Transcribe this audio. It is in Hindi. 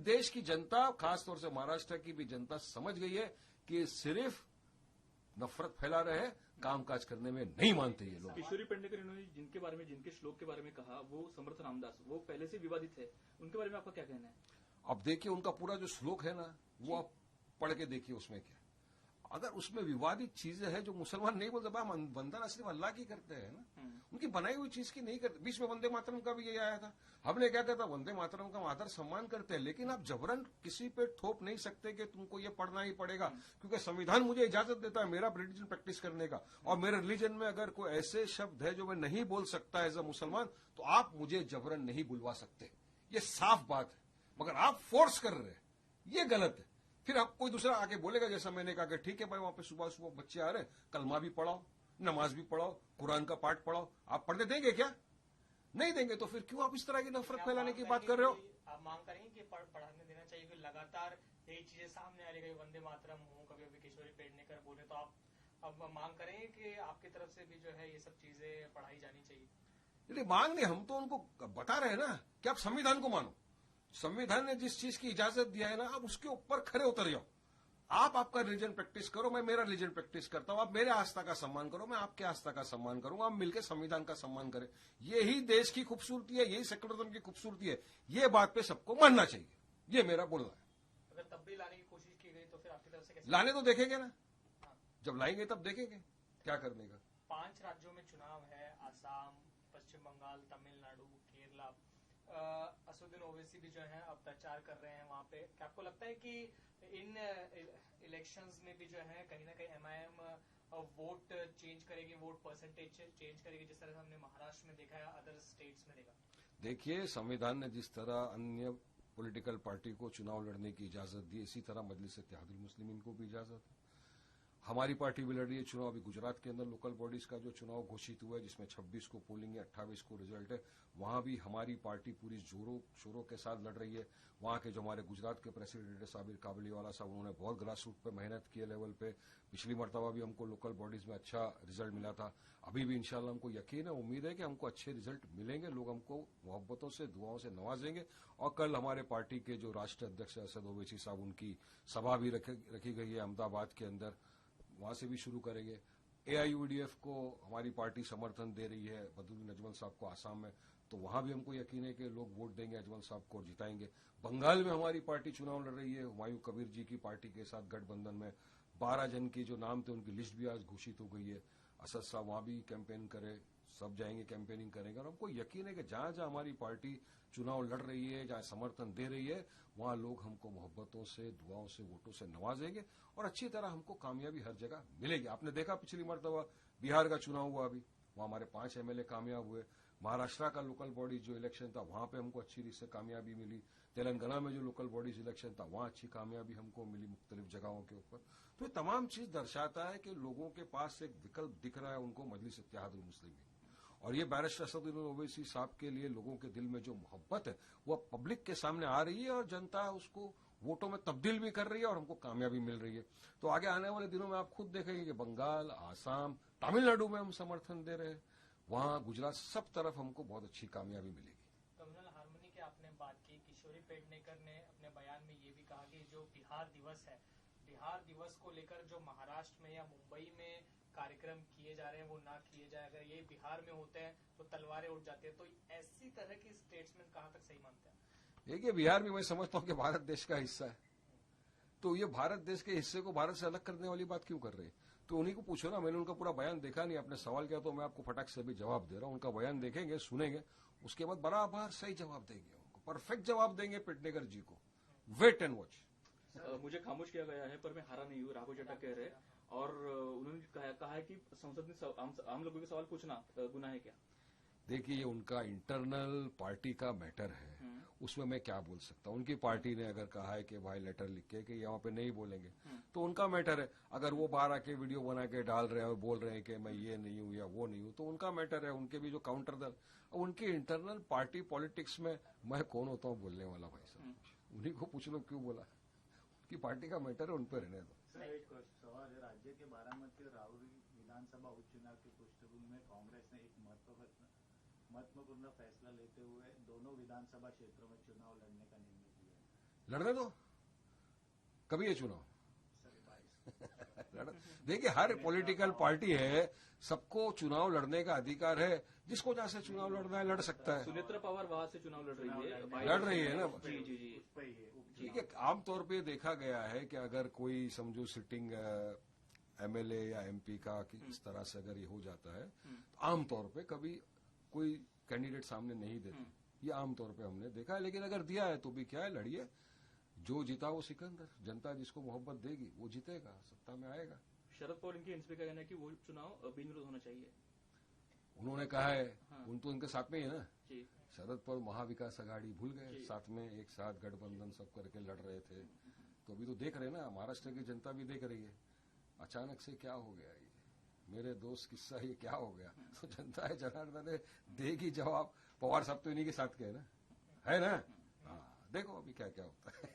देश की जनता, खासतौर से महाराष्ट्र की भी जनता समझ गई है कि सिर्फ नफरत फैला रहे हैं, कामकाज करने में नहीं मानते ये लोग। किशोरी पेडनेकर इन्होंने जिनके बारे में, जिनके श्लोक के बारे में कहा, वो समर्थ रामदास, वो पहले से विवादित है, उनके बारे में आपका क्या कहना है? अब देखिए उनका पूरा जो श्लोक है ना, वो आप पढ़ के देखिए उसमें क्या, अगर उसमें विवादित चीजें हैं जो मुसलमान नहीं बोलते, वंदना सिर्फ अल्लाह की करते हैं ना, उनकी बनाई हुई चीज की नहीं करते। बीच में वंदे मातरम का भी यही आया था, हमने क्या कहता, वंदे मातरम का आदर सम्मान करते हैं, लेकिन आप जबरन किसी पे थोप नहीं सकते कि तुमको ये पढ़ना ही पड़ेगा, क्योंकि संविधान मुझे इजाजत देता है मेरा रिलीजन प्रैक्टिस करने का, और मेरे रिलीजन में अगर कोई ऐसे शब्द है जो मैं नहीं बोल सकता एज अ मुसलमान, तो आप मुझे जबरन नहीं बुलवा सकते। ये साफ बात है, मगर आप फोर्स कर रहे हैं, ये गलत है। फिर आप कोई दूसरा आके बोलेगा, जैसा मैंने कहा कि ठीक है भाई, वहां पे सुबह सुबह बच्चे आ रहे हैं, कलमा भी पढ़ाओ, नमाज भी पढ़ाओ, कुरान का पाठ पढ़ाओ, आप पढ़ने देंगे क्या? नहीं देंगे तो फिर क्यों आप इस तरह की नफरत फैलाने की बात कर रहे हो? आप मांग करेंगे कि पढ़ाने देना चाहिए, फिर लगातार यही चीजें सामने आ रही है, वंदे मातरम हो, कभी कभी किशोरी पेडनेकर बोले, तो आप अब मांग करेंगे कि आपकी तरफ से भी जो है ये सब चीजें पढ़ाई जानी चाहिए? नहीं, मांग नहीं, हम तो उनको बता रहे हैं ना कि आप संविधान को मानो। संविधान ने जिस चीज की इजाजत दिया है ना, आप उसके ऊपर खड़े उतर जाओ। आप आपका रिलीजन प्रैक्टिस करो, मैं मेरा रिलीजन प्रैक्टिस करता हूं, आप मेरे आस्था का सम्मान करो, मैं आपके आस्था का सम्मान करूंगा, हम मिलकर संविधान का सम्मान करें। यही देश की खूबसूरती है, यही सेक्युलरिज्म की खूबसूरती है, ये बात पे सबको मानना चाहिए, ये मेरा बोलना है। अगर तब भी लाने की कोशिश की गई तो फिर आपकी तरफ से कैसे? लाने तो देखेंगे ना, जब लाएंगे तब देखेंगे क्या करने का। 5 राज्यों में चुनाव है, आसाम, पश्चिम बंगाल, तमिलनाडु, केरला। असदुद्दीन ओवैसी भी जो है अब प्रचार कर रहे हैं वहां पे। क्या आपको लगता है कि इन इलेक्शंस में भी जो है कहीं ना कहीं एमआईएम वोट चेंज करेगी, वोट परसेंटेज चेंज करेगी, जिस तरह से हमने महाराष्ट्र में देखा है, अदर स्टेट्स में देखा? देखिए, संविधान ने जिस तरह अन्य पॉलिटिकल पार्टी को चुनाव लड़ने की इजाजत दी, इसी तरह मजलिस इत्तेहादुल मुस्लिमीन को भी इजाजत है। हमारी पार्टी भी लड़ रही है चुनाव। अभी गुजरात के अंदर लोकल बॉडीज का जो चुनाव घोषित हुआ है, जिसमें 26 को पोलिंग है, 28 को रिजल्ट है, वहां भी हमारी पार्टी पूरी जोरों शोरों के साथ लड़ रही है। वहां के जो हमारे गुजरात के प्रेसिडेंट है साबिर काबलीवाला साहब, उन्होंने बहुत ग्रास रूट पे मेहनत की है लेवल पे। पिछली मरतबा भी हमको लोकल बॉडीज में अच्छा रिजल्ट मिला था, अभी भी इंशाल्लाह हमको यकीन है, उम्मीद है कि हमको अच्छे रिजल्ट मिलेंगे, लोग हमको मोहब्बतों से, दुआओं से नवाजेंगे। और कल हमारे पार्टी के जो राष्ट्रीय अध्यक्ष असद ओवैसी साहब, उनकी सभा भी रखी गई है अहमदाबाद के अंदर, वहां से भी शुरू करेंगे। एआईयूडीएफ को हमारी पार्टी समर्थन दे रही है, बदरुद्दीन अजमल साहब को आसाम में, तो वहां भी हमको यकीन है कि लोग वोट देंगे अजमल साहब को और जिताएंगे। बंगाल में हमारी पार्टी चुनाव लड़ रही है, हुमायूं कबीर जी की पार्टी के साथ गठबंधन में 12 जन के जो नाम थे उनकी लिस्ट भी आज घोषित हो गई है। असद साहब वहां भी कैंपेन करे, सब जाएंगे कैंपेनिंग करेंगे, और हमको यकीन है कि जहां जहां हमारी पार्टी चुनाव लड़ रही है, जहां समर्थन दे रही है, वहां लोग हमको मोहब्बतों से, दुआओं से, वोटों से नवाजेंगे और अच्छी तरह हमको कामयाबी हर जगह मिलेगी। आपने देखा पिछली मरतबा बिहार का चुनाव हुआ, अभी वहां हमारे 5 एमएलए कामयाब हुए। महाराष्ट्र का लोकल बॉडीज जो इलेक्शन था वहां पे हमको अच्छी से कामयाबी मिली। तेलंगाना में जो लोकल बॉडीज इलेक्शन था वहां अच्छी कामयाबी हमको मिली मुख्तलिफ जगहों के ऊपर। तो ये तमाम चीज दर्शाता है कि लोगों के पास एक विकल्प दिख रहा है उनको मजलिस इत्तेहादुल मुस्लिमीन। और ये बैरिस्टर असदुद्दीन ओवैसी साहब के लिए लोगों के दिल में जो मोहब्बत है वो पब्लिक के सामने आ रही है और जनता उसको वोटों में तब्दील भी कर रही है और हमको कामयाबी मिल रही है। तो आगे आने वाले दिनों में आप खुद देखेंगे कि बंगाल, आसाम, तमिलनाडु में हम समर्थन दे रहे हैं, वहां गुजरात, सब तरफ हमको बहुत अच्छी कामयाबी मिलेगी। कम्युनल हार्मनी की आपने बात की, किशोरी पेडनेकर ने अपने बयान में ये भी कहा कि जो बिहार दिवस है, बिहार दिवस को लेकर जो महाराष्ट्र में या मुंबई में कार्यक्रम किए जा रहे हैं वो ना किए जाए, अगर ये बिहार में होते हैं तो तलवारें उठ जाती है। तो ऐसी तरह की स्टेट्समेंट कहां तक सही मानते हैं? देखिए, बिहार भी मैं समझता हूं कि भारत देश का हिस्सा है, तो ये भारत देश के हिस्से को भारत से अलग करने वाली बात क्यों कर रहे हैं? तो उन्हीं को पूछो ना। मैंने उनका पूरा बयान देखा नहीं, आपने सवाल किया तो मैं आपको फटाक से भी जवाब दे रहा हूं। उनका बयान देखेंगे, सुनेंगे, उसके बाद बराबर सही जवाब देंगे, उनको परफेक्ट जवाब देंगे पेडनेकर जी को। Wait and watch. मुझे खामोश किया गया है पर मैं हारा नहीं हूँ, राघव चड्ढा कह रहे हैं, और उन्होंने कहा है कि संसद में आम लोगों के सवाल पूछना गुनाह है क्या? देखिए, ये उनका इंटरनल पार्टी का मैटर है, उसमें मैं क्या बोल सकता हूँ। उनकी पार्टी ने अगर कहा है कि भाई लेटर लिख के कि यहाँ पे नहीं बोलेंगे तो उनका मैटर है। अगर वो बाहर आके वीडियो बना के डाल रहे हैं, बोल रहे हैं कि मैं ये नहीं हूँ या वो नहीं हूँ, तो उनका मैटर है। उनके भी जो काउंटर दल, उनकी इंटरनल पार्टी पॉलिटिक्स में मैं कौन होता हूँ बोलने वाला? भाई साहब, उन्हीं को पूछ लो क्यों बोला। उनकी पार्टी का मैटर है, उन पर रहने दो। एक सवाल है, राज्य के बारामती और राउरी विधानसभा उपचुनाव की पृष्ठभूमि में कांग्रेस ने एक महत्वपूर्ण फैसला लेते हुए दोनों विधानसभा क्षेत्रों में चुनाव लड़ने का निर्णय किया है। लड़ने दो, कभी ये चुनाव देखिए, हर पॉलिटिकल पार्टी है, सबको चुनाव लड़ने का अधिकार है, जिसको जहां से चुनाव लड़ना है लड़ सकता है। सुनेत्रा पवार वहां से चुनाव लड़ रही है, लड़ रही है ना। जी जी जी। उस पर ही है ठीक है, आमतौर पे देखा गया है कि अगर कोई समझो सिटिंग एमएलए या एमपी का कि इस तरह से अगर ये हो जाता है तो आमतौर पे कभी कोई कैंडिडेट सामने नहीं देते, ये आमतौर पे हमने देखा है। लेकिन अगर दिया है तो भी क्या है, लड़िए, जो जीता वो सिकंदर, जनता जिसको मोहब्बत देगी वो जीतेगा, सत्ता में आएगा। शरद पवार इनके एनसीपी का कहना है कि वो चुनाव बिनविरोध होना चाहिए। उन्होंने कहा है, हाँ। उन तो उनके साथ में ही है ना। जी शरद पवार महाविकास आघाड़ी भूल गए, जी। साथ में एक साथ गठबंधन सब करके लड़ रहे थे। तो अभी तो देख रहे हैं ना, महाराष्ट्र की जनता भी देख रही है, अचानक से क्या हो गया ये, मेरे दोस्त किस्सा ये क्या हो गया। तो जनता है जनार्दन देगी जवाब। पवार साहब तो इन्हीं के साथ के है ना, है ना। हाँ, देखो अभी क्या क्या होता है।